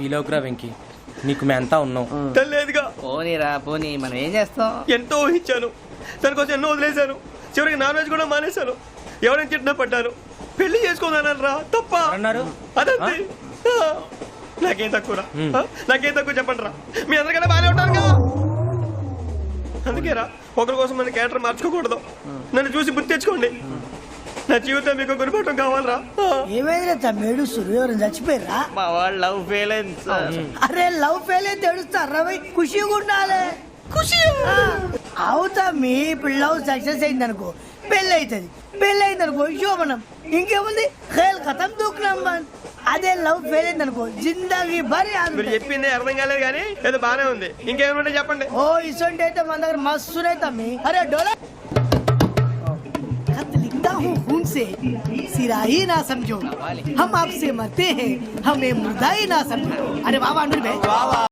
Feel అవుకురా Venky, నీకు మేమంతా ఉన్నాం. తెలియదుగా. పోనీరా పోనీ, మనం ఏం చేస్తాం? ఎంతో ఊహించాను, దానికోసం ఎన్నో వదిలేశాను, చివరికి నాన్ వెజ్ కూడా మానేశాను. ఎవరైనా తిట్టినా పడ్డాను, పెళ్లి చేసుకోదానరా తప్ప అన్నారు. అదంతే. నాకేం తక్కువరా? నాకేం తక్కువ చెప్పండి రా, మీ అందరికన్నా బాగానే ఉంటారు కదా. అందుకేరా ఒకరి కోసం మన క్యారెక్టర్ మార్చుకోకూడదు. నన్ను చూసి గుర్తు తెచ్చుకోండి. నా జీవితం మీకు గురిపటం కావాలరా. ఏమైనా తమ్మేడు ఎవరు చచ్చిపోయిరా? మా వాళ్ళు లవ్ ఫెయిల్ అయింది సార్. అరే లవ్ ఫెయిల్ అయితే ఏడుస్తారా? ఖుషిగా ఉండాలి. ఖుషి అవుతా. మీ ఇప్పుడు లవ్ సక్సెస్ అయింది అనుకో, పెళ్ళి అవుతుంది. పెళ్ళి అయింది అనుకో శోభనం. ఇంకేముంది, ఖేల్ ఖతం దూకునాం బాన్. అదే లవ్ ఫెయిల్ అయింది అనుకో జిందగీ భరి. మీరు చెప్పింది అర్థం కాలేదు కానీ ఏదో బానే ఉంది. ఇంకేమైనా చెప్పండి. ఓ ఇసొంటి అయితే మన దగ్గర మస్తునే తమ్మి. అరే డోలా लिखता हूँ खून से, सिरा ही ना समझो, हम आपसे मरते हैं, हमें मुर्दा ही ना समझो. अरे वाह वाह